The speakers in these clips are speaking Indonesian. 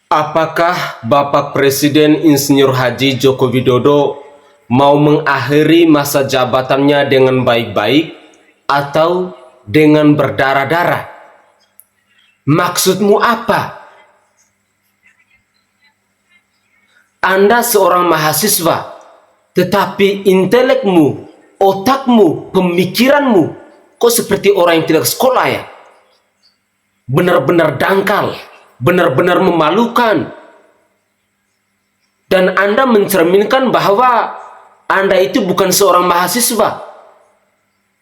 Apakah Bapak Presiden Insinyur Haji Joko Widodo mau mengakhiri masa jabatannya dengan baik-baik atau dengan berdarah-darah? Maksudmu apa? Anda seorang mahasiswa, tetapi intelekmu, otakmu, pemikiranmu kok seperti orang yang tidak sekolah ya? Benar-benar dangkal, benar-benar memalukan. Dan Anda mencerminkan bahwa Anda itu bukan seorang mahasiswa.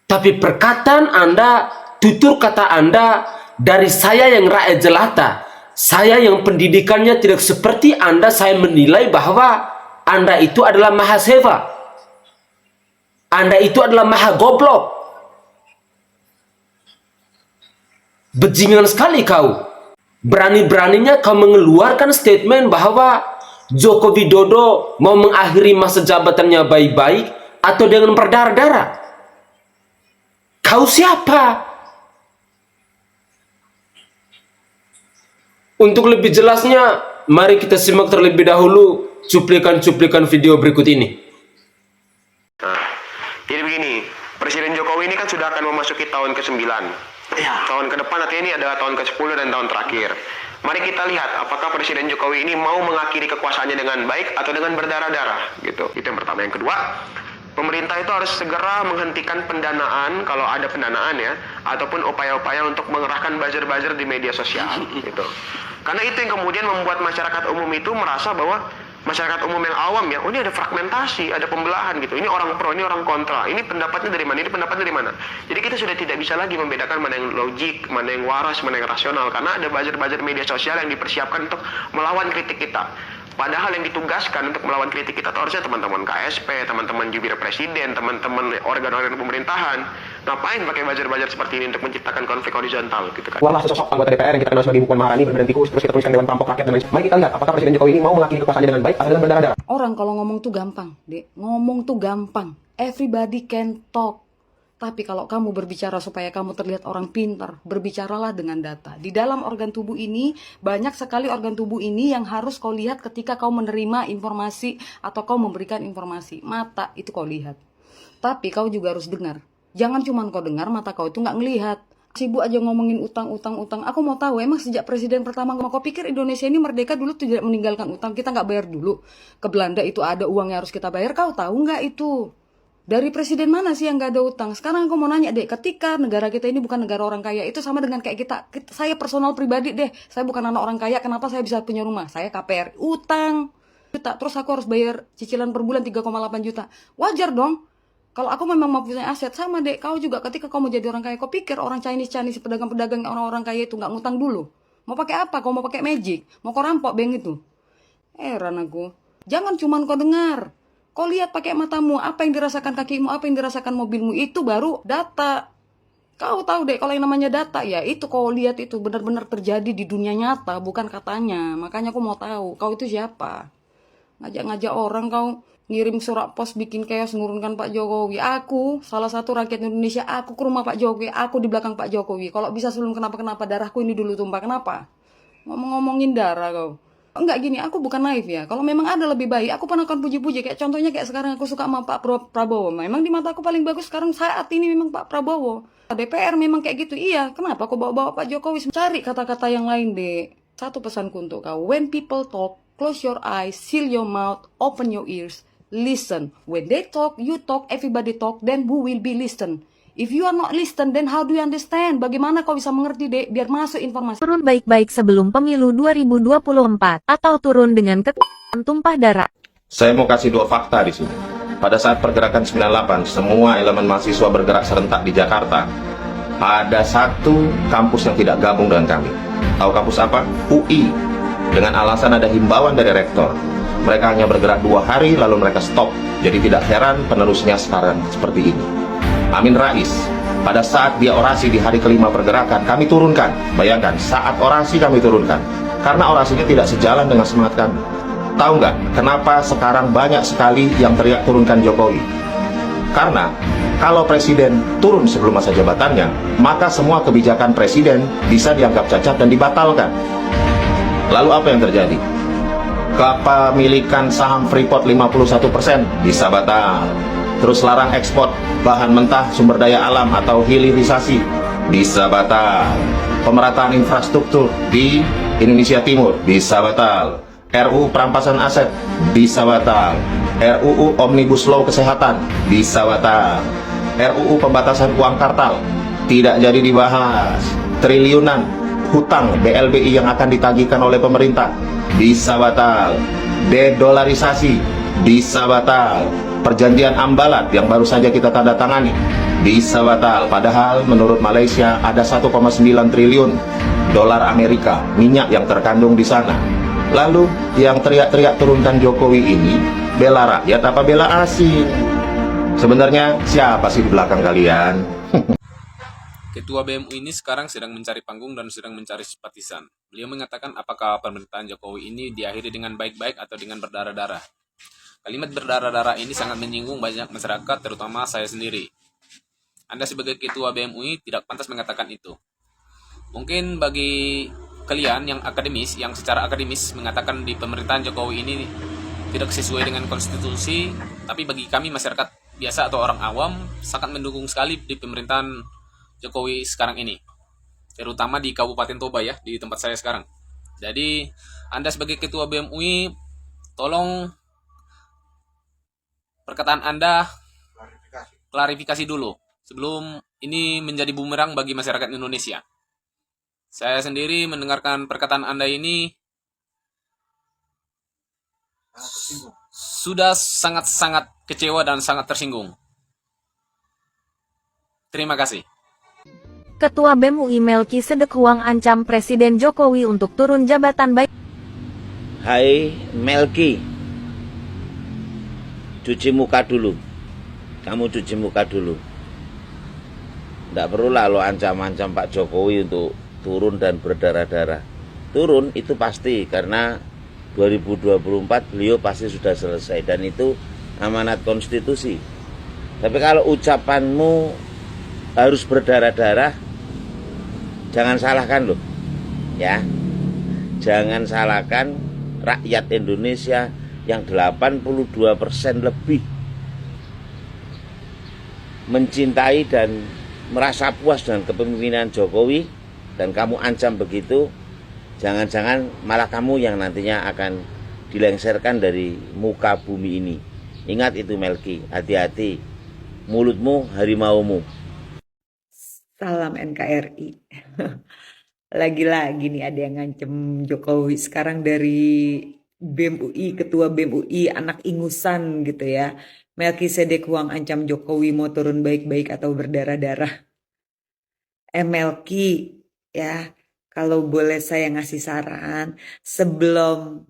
Tapi perkataan Anda, tutur kata Anda dari saya yang rakyat jelata, saya yang pendidikannya tidak seperti Anda, saya menilai bahwa Anda itu adalah mahasiswa. Anda itu adalah maha goblok. Bajingan sekali kau. Berani-beraninya kau mengeluarkan statement bahwa Joko Widodo mau mengakhiri masa jabatannya baik-baik atau dengan berdarah-darah. Kau siapa? Untuk lebih jelasnya, mari kita simak terlebih dahulu cuplikan-cuplikan video berikut ini. Jadi begini, Presiden Jokowi ini kan sudah akan memasuki tahun ke-9. Ya. Tahun ke depan nanti ini adalah tahun ke-10 dan tahun terakhir. Mari kita lihat apakah Presiden Jokowi ini mau mengakhiri kekuasaannya dengan baik atau dengan berdarah-darah gitu. Itu yang pertama. Yang kedua, pemerintah itu harus segera menghentikan pendanaan kalau ada pendanaan ya, ataupun upaya-upaya untuk mengerahkan buzzer-buzzer di media sosial gitu. Karena itu yang kemudian membuat masyarakat umum itu merasa bahwa masyarakat umum yang awam ya, oh ini ada fragmentasi, ada pembelahan gitu. Ini orang pro, ini orang kontra. Ini pendapatnya dari mana? Ini pendapatnya dari mana? Jadi kita sudah tidak bisa lagi membedakan mana yang logik, mana yang waras, mana yang rasional. Karena ada buzzer-buzzer media sosial yang dipersiapkan untuk melawan kritik kita. Padahal yang ditugaskan untuk melawan kritik kita itu harusnya teman-teman KSP, teman-teman jubir presiden, teman-teman organ-organ pemerintahan. Ngapain pakai buzzer-buzzer seperti ini untuk menciptakan konflik horizontal gitu kan? Keluarlah sosok anggota DPR yang kita kenal sebagai Ibu Puan Maharani berbadan tikus, terus kita tuliskan Dewan Perampok Rakyat dan lain sebagainya. Mari kita lihat apakah Presiden Jokowi ini mau mengakhiri kekuasaannya dengan baik atau dengan berdarah-darah. Orang kalau ngomong tuh gampang, Dek. Ngomong tuh gampang. Everybody can talk. Tapi kalau kamu berbicara supaya kamu terlihat orang pintar, berbicaralah dengan data. Di dalam organ tubuh ini, banyak sekali organ tubuh ini yang harus kau lihat ketika kau menerima informasi atau kau memberikan informasi. Mata itu kau lihat. Tapi kau juga harus dengar. Jangan cuma kau dengar, mata kau itu nggak ngelihat. Sibuk aja ngomongin utang. Aku mau tahu, emang sejak presiden pertama kau pikir Indonesia ini merdeka dulu tidak meninggalkan utang? Kita nggak bayar dulu. Ke Belanda itu ada uang yang harus kita bayar, kau tahu nggak itu? Dari presiden mana sih yang gak ada utang? Sekarang aku mau nanya deh, ketika negara kita ini bukan negara orang kaya, itu sama dengan kayak kita saya personal pribadi deh, saya bukan anak orang kaya, kenapa saya bisa punya rumah? Saya KPR, utang juta, terus aku harus bayar cicilan per bulan 3,8 juta. Wajar dong. Kalau aku memang mau punya aset, sama deh, kau juga ketika kau mau jadi orang kaya, kau pikir orang Chinese, pedagang-pedagang orang-orang kaya itu gak ngutang dulu? Mau pakai apa? Kau mau pakai magic? Mau kau rampok bank itu? Heran aku. Jangan cuman kau dengar. Kau lihat pakai matamu, apa yang dirasakan kakimu, apa yang dirasakan mobilmu, itu baru data. Kau tahu deh, kalau yang namanya data, ya itu kau lihat itu benar-benar terjadi di dunia nyata, bukan katanya. Makanya aku mau tahu, kau itu siapa? Ngajak-ngajak orang kau ngirim surat pos bikin chaos nurunkan Pak Jokowi. Aku, salah satu rakyat Indonesia, aku ke rumah Pak Jokowi, aku di belakang Pak Jokowi. Kalau bisa sebelum kenapa-kenapa, darahku ini dulu tumpah. Kenapa? Ngomong-ngomongin darah kau. Enggak gini, aku bukan naif ya. Kalau memang ada lebih baik, aku pernah akan puji-puji. Kayak contohnya kayak sekarang aku suka sama Pak Prabowo. Memang di mata aku paling bagus sekarang saat ini memang Pak Prabowo. DPR memang kayak gitu. Iya, kenapa aku bawa-bawa Pak Jokowi? Cari kata-kata yang lain deh. Satu pesanku untuk kau. When people talk, close your eyes, seal your mouth, open your ears, listen. When they talk, you talk, everybody talk, then who will be listen? If you are not listen, then how do you understand? Bagaimana kau bisa mengerti, Dek? Biar masuk informasi. Turun baik-baik sebelum pemilu 2024 atau turun dengan tumpah darah. Saya mau kasih dua fakta di sini. Pada saat pergerakan 98, semua elemen mahasiswa bergerak serentak di Jakarta. Ada satu kampus yang tidak gabung dengan kami. Tahu kampus apa? UI. Dengan alasan ada himbauan dari rektor. Mereka hanya bergerak 2 hari lalu mereka stop. Jadi tidak heran penerusnya sekarang seperti ini. Amin Rais, pada saat dia orasi di hari kelima pergerakan, kami turunkan. Bayangkan, saat orasi kami turunkan. Karena orasinya tidak sejalan dengan semangat kami. Tahu nggak, kenapa sekarang banyak sekali yang teriak turunkan Jokowi? Karena, kalau presiden turun sebelum masa jabatannya, maka semua kebijakan presiden bisa dianggap cacat dan dibatalkan. Lalu apa yang terjadi? Kepemilikan saham Freeport 51% bisa batal. Terus larang ekspor bahan mentah sumber daya alam atau hilirisasi bisa batal. Pemerataan infrastruktur di Indonesia Timur bisa batal. RUU perampasan aset bisa batal. RUU Omnibus Law Kesehatan bisa batal. RUU pembatasan uang kartal tidak jadi dibahas. Triliunan hutang BLBI yang akan ditagihkan oleh pemerintah bisa batal. Dedolarisasi bisa batal. Perjanjian Ambalat yang baru saja kita tanda tangani bisa batal. Padahal menurut Malaysia ada 1,9 triliun dolar Amerika minyak yang terkandung di sana. Lalu yang teriak-teriak turunkan Jokowi ini bela rakyat apa bela asing? Sebenarnya siapa sih di belakang kalian? Ketua BEM ini sekarang sedang mencari panggung dan sedang mencari simpatisan. Beliau mengatakan apakah pemerintahan Jokowi ini diakhiri dengan baik-baik atau dengan berdarah-darah. Kalimat berdarah-darah ini sangat menyinggung banyak masyarakat, terutama saya sendiri. Anda sebagai Ketua BEM UI tidak pantas mengatakan itu. Mungkin bagi kalian yang akademis, yang secara akademis mengatakan di pemerintahan Jokowi ini tidak sesuai dengan konstitusi, tapi bagi kami masyarakat biasa atau orang awam sangat mendukung sekali di pemerintahan Jokowi sekarang ini, terutama di Kabupaten Toba ya, di tempat saya sekarang. Jadi Anda sebagai Ketua BEM UI, tolong perkataan Anda klarifikasi dulu sebelum ini menjadi bumerang bagi masyarakat Indonesia. Saya sendiri mendengarkan perkataan Anda ini sudah sangat-sangat kecewa dan sangat tersinggung. Terima kasih. Ketua BEM UI Melki Sedekuang ancam Presiden Jokowi untuk turun jabatan baik. Hai Melki, cuci muka dulu. Kamu cuci muka dulu. Tidak perlulah lo ancam-ancam Pak Jokowi untuk turun dan berdarah-darah. Turun itu pasti, karena 2024 beliau pasti sudah selesai dan itu amanat konstitusi. Tapi kalau ucapanmu harus berdarah-darah, jangan salahkan loh, ya. Jangan salahkan rakyat Indonesia yang 82% lebih mencintai dan merasa puas dengan kepemimpinan Jokowi, dan kamu ancam begitu, jangan-jangan malah kamu yang nantinya akan dilengserkan dari muka bumi ini. Ingat itu Melki, hati-hati, mulutmu harimaumu. Salam NKRI. Lagi-lagi nih ada yang ngancem Jokowi. Sekarang dari BEM UI, Ketua BEM UI, anak ingusan gitu ya. Melki Sedekuang ancam Jokowi mau turun baik-baik atau berdarah-darah. Melki, ya, kalau boleh saya ngasih saran, sebelum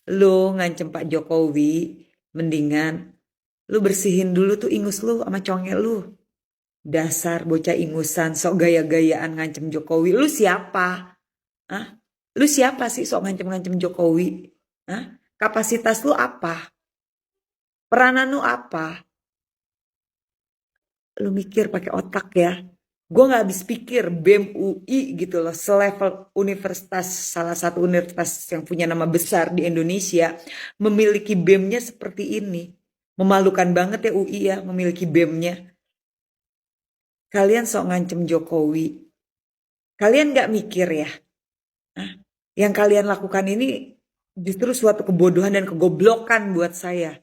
lu ngancem Pak Jokowi, mendingan lu bersihin dulu tuh ingus lu sama congel lu. Dasar bocah ingusan, sok gaya-gayaan ngancem Jokowi. Lu siapa? Hah? Lu siapa sih sok ngancem-ngancem Jokowi? Hah? Kapasitas lu apa? Peranan lu apa? Lu mikir pakai otak ya. Gue gak habis pikir BEM UI gitu loh, selevel universitas, salah satu universitas yang punya nama besar di Indonesia, memiliki BEM-nya seperti ini. Memalukan banget ya UI ya, memiliki BEM-nya. Kalian sok ngancem Jokowi. Kalian gak mikir ya? Nah, yang kalian lakukan ini justru suatu kebodohan dan kegoblokan buat saya.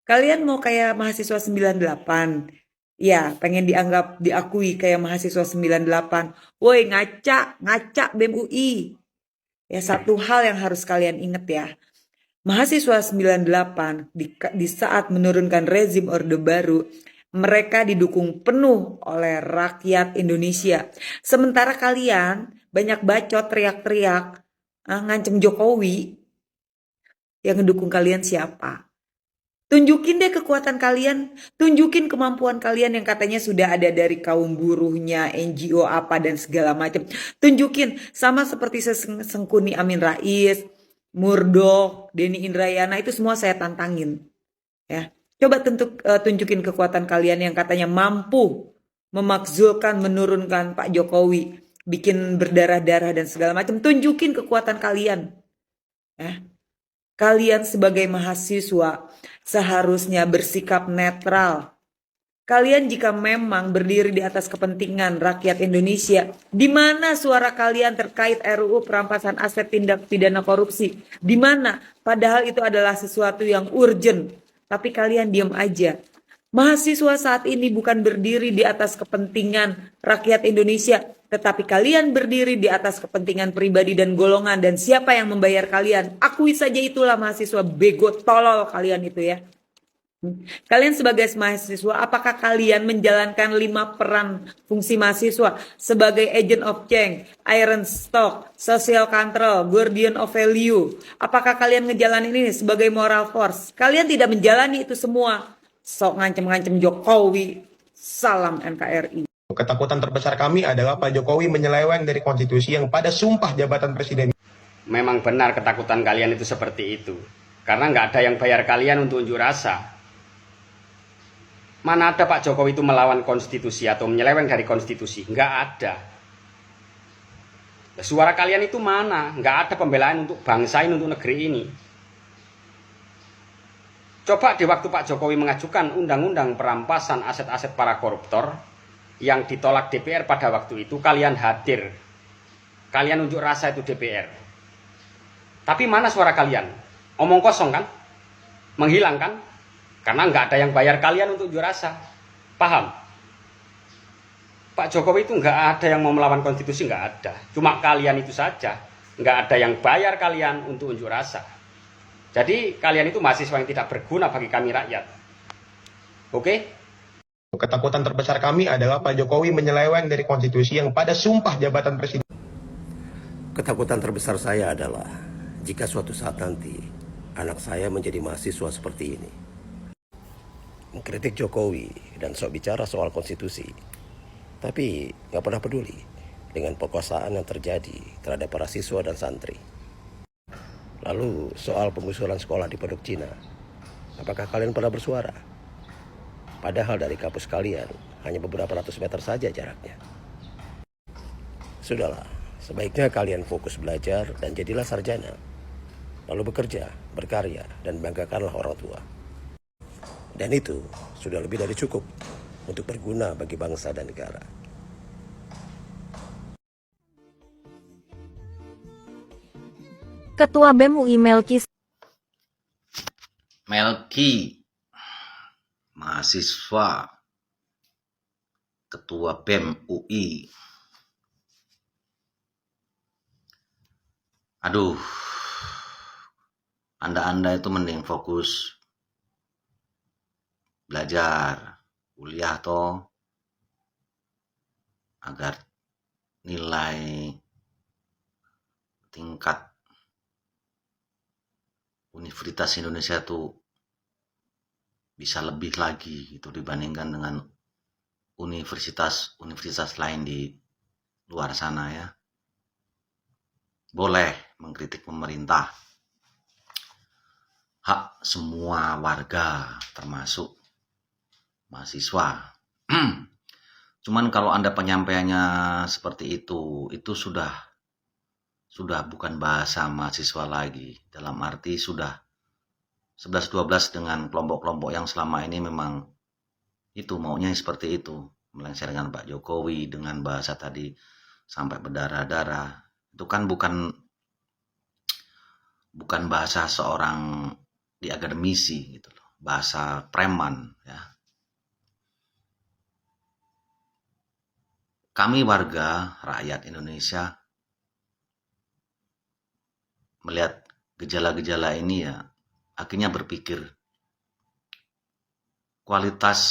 Kalian mau kayak mahasiswa 98. Ya, pengen diakui kayak mahasiswa 98. Woi, ngaca BEM UI. Ya, satu hal yang harus kalian ingat ya. Mahasiswa 98 di saat menurunkan rezim Orde Baru, mereka didukung penuh oleh rakyat Indonesia. Sementara kalian banyak bacot, teriak-teriak, ngancem Jokowi. Yang mendukung kalian siapa? Tunjukin deh kekuatan kalian, tunjukin kemampuan kalian yang katanya sudah ada dari kaum buruhnya, NGO apa dan segala macam. Tunjukin, sama seperti Sengkuni Amin Rais, Murdok, Denny Indrayana, itu semua saya tantangin. Ya, coba tunjukin kekuatan kalian yang katanya mampu memakzulkan, menurunkan Pak Jokowi. bikin berdarah-darah dan segala macam. Tunjukin kekuatan kalian. Ya. Kalian sebagai mahasiswa seharusnya bersikap netral. Kalian jika memang berdiri di atas kepentingan rakyat Indonesia, di mana suara kalian terkait RUU perampasan aset tindak pidana korupsi? Di mana? Padahal itu adalah sesuatu yang urgent, tapi kalian diam aja. Mahasiswa saat ini bukan berdiri di atas kepentingan rakyat Indonesia, tetapi kalian berdiri di atas kepentingan pribadi dan golongan, dan siapa yang membayar kalian? Akui saja itulah mahasiswa bego tolol kalian itu ya. Kalian sebagai mahasiswa, apakah kalian menjalankan 5 peran fungsi mahasiswa sebagai agent of change, iron stock, social control, guardian of value? Apakah kalian ngejalanin ini sebagai moral force? Kalian tidak menjalani itu semua. Sok ngancem-ngancem Jokowi. Salam NKRI. Ketakutan terbesar kami adalah Pak Jokowi menyeleweng dari konstitusi yang pada sumpah jabatan presiden. Memang benar ketakutan kalian itu seperti itu. Karena nggak ada yang bayar kalian untuk unjuk rasa. Mana ada Pak Jokowi itu melawan konstitusi atau menyeleweng dari konstitusi? Nggak ada. Suara kalian itu mana? Nggak ada pembelaan untuk bangsa ini, untuk negeri ini. Coba di waktu Pak Jokowi mengajukan undang-undang perampasan aset-aset para koruptor yang ditolak DPR pada waktu itu, kalian hadir. Kalian unjuk rasa itu DPR. Tapi mana suara kalian? Omong kosong kan? Menghilang kan? Karena nggak ada yang bayar kalian untuk unjuk rasa. Paham? Pak Jokowi itu nggak ada yang mau melawan konstitusi, nggak ada. Cuma kalian itu saja. Nggak ada yang bayar kalian untuk unjuk rasa. Jadi kalian itu mahasiswa yang tidak berguna bagi kami rakyat. Oke? Ketakutan terbesar kami adalah Pak Jokowi menyeleweng dari konstitusi yang pada sumpah jabatan presiden. Ketakutan terbesar saya adalah jika suatu saat nanti anak saya menjadi mahasiswa seperti ini, mengkritik Jokowi dan sok bicara soal konstitusi, tapi nggak pernah peduli dengan perkosaan yang terjadi terhadap para siswa dan santri. Lalu soal penggusuran sekolah di Pondok Cina, apakah kalian pernah bersuara? Padahal dari kampus kalian hanya beberapa ratus meter saja jaraknya. Sudahlah, sebaiknya kalian fokus belajar dan jadilah sarjana. Lalu bekerja, berkarya, dan banggakanlah orang tua. Dan itu sudah lebih dari cukup untuk berguna bagi bangsa dan negara. Ketua BEM UI Melki mahasiswa, Ketua BEM UI. Aduh, Anda itu mending fokus belajar, kuliah toh, agar nilai tingkat Universitas Indonesia itu bisa lebih lagi itu dibandingkan dengan universitas lain di luar sana ya. Boleh mengkritik pemerintah, hak semua warga termasuk mahasiswa. Cuman kalau Anda penyampaiannya seperti itu sudah bukan bahasa mahasiswa lagi. Dalam arti sudah 11-12 dengan kelompok-kelompok yang selama ini memang itu maunya seperti itu. Melengsar dengan Pak Jokowi dengan bahasa tadi sampai berdarah-darah. Itu kan bukan bahasa seorang di akademisi gitu loh. Bahasa preman ya. Kami warga rakyat Indonesia melihat gejala-gejala ini ya akhirnya berpikir kualitas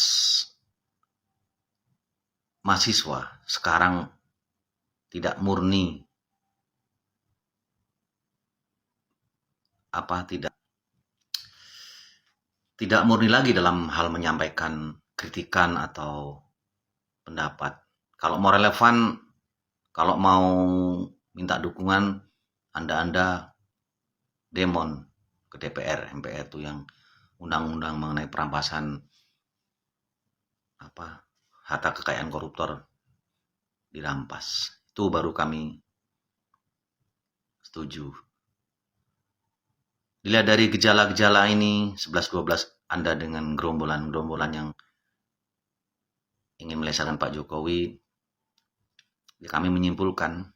mahasiswa sekarang tidak murni tidak murni lagi dalam hal menyampaikan kritikan atau pendapat. Kalau mau relevan, kalau mau minta dukungan, Anda demon ke DPR, MPR itu yang undang-undang mengenai perampasan harta kekayaan koruptor dirampas. Itu baru kami setuju. Dilihat dari gejala-gejala ini, 11-12 Anda dengan gerombolan-gerombolan yang ingin melengsarkan Pak Jokowi, ya kami menyimpulkan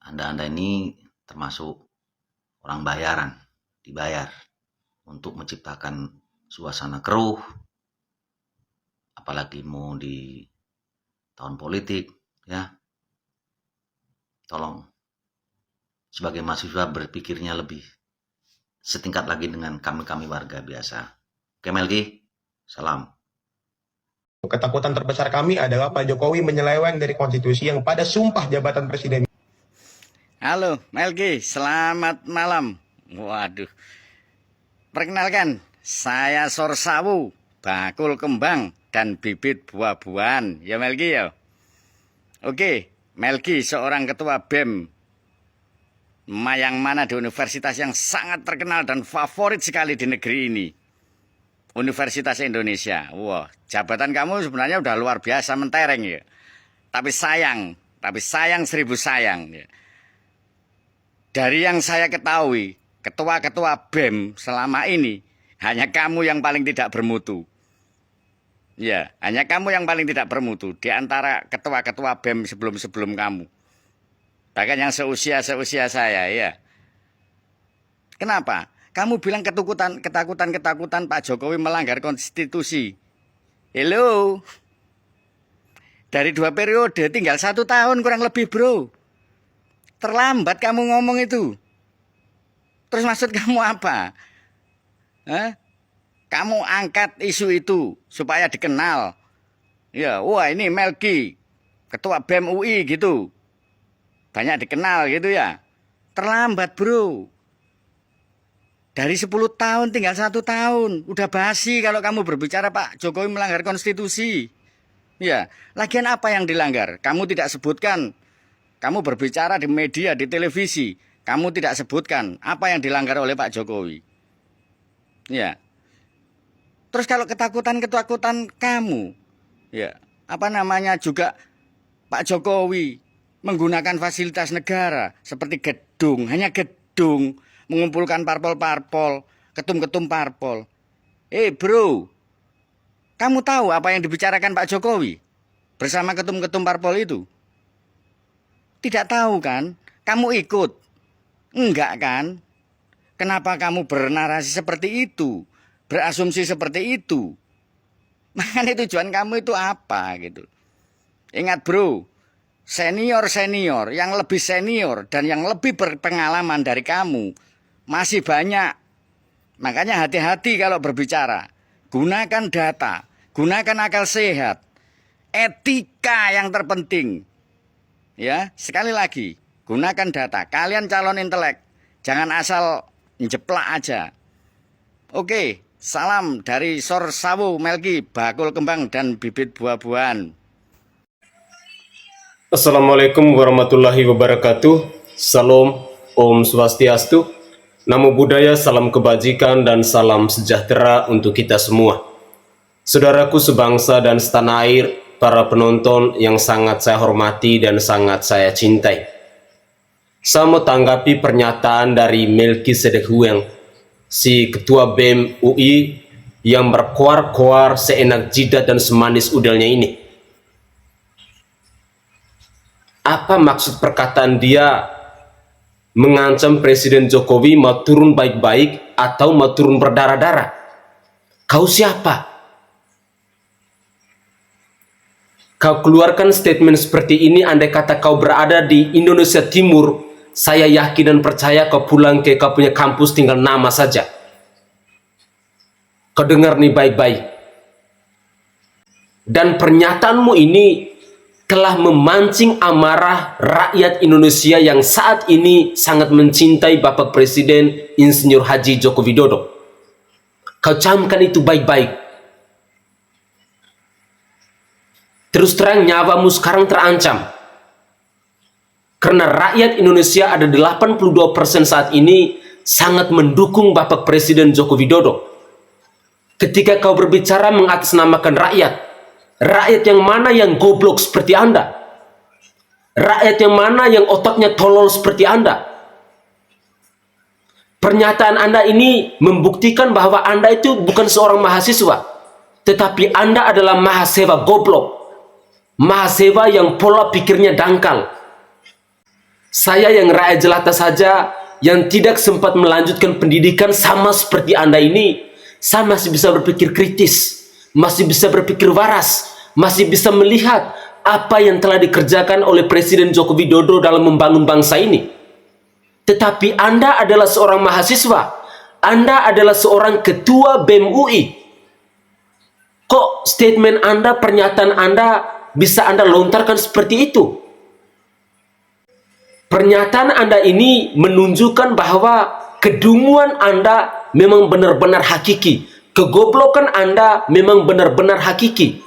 Anda ini termasuk orang bayaran, dibayar untuk menciptakan suasana keruh, apalagi mau di tahun politik, ya. Tolong, sebagai mahasiswa berpikirnya lebih setingkat lagi dengan kami-kami warga biasa. Oke Melki, salam. Ketakutan terbesar kami adalah Pak Jokowi menyeleweng dari konstitusi yang pada sumpah jabatan presiden. Halo Melki, selamat malam. Waduh. Perkenalkan, saya Sorsawu, bakul kembang dan bibit buah-buahan. Ya Melki ya. Oke, Melki seorang ketua BEM yang mana di universitas yang sangat terkenal dan favorit sekali di negeri ini. Universitas Indonesia. Wah, jabatan kamu sebenarnya udah luar biasa mentereng ya. Tapi sayang 1000 sayang ya. Dari yang saya ketahui, ketua-ketua BEM selama ini hanya kamu yang paling tidak bermutu. Ya, hanya kamu yang paling tidak bermutu di antara ketua-ketua BEM sebelum-sebelum kamu. Bahkan yang seusia saya ya. Kenapa? Kamu bilang ketakutan Pak Jokowi melanggar konstitusi. Hello. Dari 2 periode tinggal 1 tahun kurang lebih bro. Terlambat kamu ngomong itu. Terus maksud kamu apa? Hah? Kamu angkat isu itu supaya dikenal. Ya, wah ini Melki, ketua BEM UI gitu. Banyak dikenal gitu ya. Terlambat bro. Dari 10 tahun tinggal 1 tahun. Udah basi kalau kamu berbicara Pak Jokowi melanggar konstitusi. Ya, lagian apa yang dilanggar? Kamu tidak sebutkan. Kamu berbicara di media, di televisi. Kamu tidak sebutkan apa yang dilanggar oleh Pak Jokowi. Ya. Terus kalau ketakutan kamu. Ya, apa namanya juga Pak Jokowi menggunakan fasilitas negara seperti gedung, hanya gedung, mengumpulkan parpol-parpol, ketum-ketum parpol. Bro, kamu tahu apa yang dibicarakan Pak Jokowi bersama ketum-ketum parpol itu? Tidak tahu kan? Kamu ikut? Enggak kan? Kenapa kamu bernarasi seperti itu? Berasumsi seperti itu? Makanya tujuan kamu itu apa gitu? Ingat bro, senior yang lebih senior dan yang lebih berpengalaman dari kamu masih banyak. Makanya hati-hati kalau berbicara. Gunakan data, gunakan akal sehat, etika yang terpenting. Ya, sekali lagi, gunakan data. Kalian calon intelek, jangan asal njeplak aja. Oke, salam dari Sorsawu Melki, bakul kembang dan bibit buah-buahan. Assalamualaikum warahmatullahi wabarakatuh. Salam, Om Swastiastu. Namo Buddhaya, salam kebajikan dan salam sejahtera untuk kita semua. Saudaraku sebangsa dan setanah air, para penonton yang sangat saya hormati dan sangat saya cintai. Saya mau tanggapi pernyataan dari Melki Sedek Hueng, si ketua BEM UI yang berkoar-koar seenak jidat dan semanis udalnya ini. Apa maksud perkataan dia mengancam Presiden Jokowi mau turun baik-baik atau mau turun berdarah-darah? Kau siapa? Kau keluarkan statement seperti ini andai kata kau berada di Indonesia Timur, saya yakin dan percaya kau pulang ke kau punya kampus tinggal nama saja. Kau dengar nih baik-baik. Dan pernyataanmu ini telah memancing amarah rakyat Indonesia yang saat ini sangat mencintai Bapak Presiden Insinyur Haji Joko Widodo. Kau camkan itu baik-baik. Terus terang nyawamu sekarang terancam. Karena rakyat Indonesia ada 82% saat ini sangat mendukung Bapak Presiden Joko Widodo. Ketika kau berbicara mengatasnamakan rakyat, rakyat yang mana yang goblok seperti Anda? Rakyat yang mana yang otaknya tolol seperti Anda? Pernyataan Anda ini membuktikan bahwa Anda itu bukan seorang mahasiswa, tetapi Anda adalah mahasiswa goblok. Mahasiswa yang pola pikirnya dangkal. Saya yang rakyat jelata saja, yang tidak sempat melanjutkan pendidikan sama seperti Anda ini, saya masih bisa berpikir kritis, masih bisa berpikir waras, masih bisa melihat apa yang telah dikerjakan oleh Presiden Joko Widodo dalam membangun bangsa ini. Tetapi Anda adalah seorang mahasiswa, Anda adalah seorang ketua BEM UI. Kok statement Anda, pernyataan Anda bisa Anda lontarkan seperti itu? Pernyataan Anda ini menunjukkan bahwa kedunguan Anda memang benar-benar hakiki. Kegoblokan Anda memang benar-benar hakiki.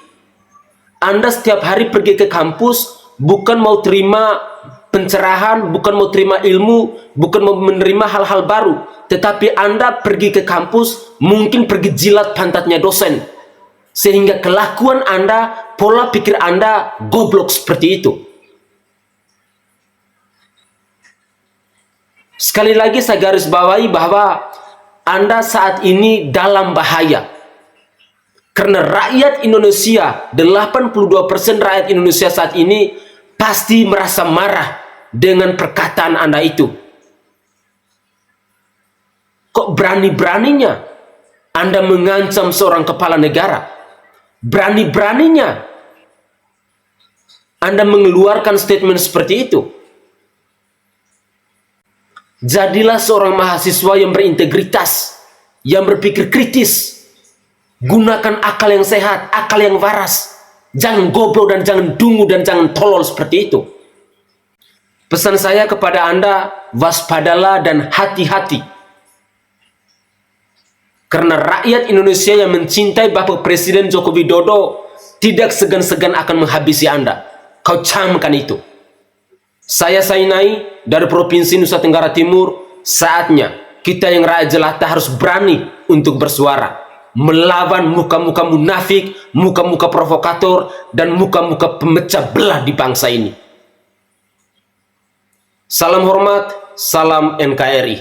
Anda setiap hari pergi ke kampus bukan mau terima pencerahan, bukan mau terima ilmu, bukan mau menerima hal-hal baru, tetapi Anda pergi ke kampus mungkin pergi jilat pantatnya dosen, sehingga kelakuan Anda, pola pikir Anda goblok seperti itu. Sekali lagi saya garis bawahi bahwa Anda saat ini dalam bahaya, karena rakyat Indonesia, 82% rakyat Indonesia saat ini pasti merasa marah dengan perkataan Anda itu. Kok berani-beraninya Anda mengancam seorang kepala negara? Berani-beraninya Anda mengeluarkan statement seperti itu? Jadilah seorang mahasiswa yang berintegritas, yang berpikir kritis. Gunakan akal yang sehat, akal yang waras. Jangan goblok dan jangan dungu dan jangan tolol seperti itu. Pesan saya kepada Anda, waspadalah dan hati-hati. Karena rakyat Indonesia yang mencintai Bapak Presiden Joko Widodo tidak segan-segan akan menghabisi Anda. Kau camkan itu. Saya Sainai dari Provinsi Nusa Tenggara Timur. Saatnya kita yang rakyat jelata harus berani untuk bersuara, melawan muka-muka munafik, muka-muka provokator, dan muka-muka pemecah belah di bangsa ini. Salam hormat, salam NKRI.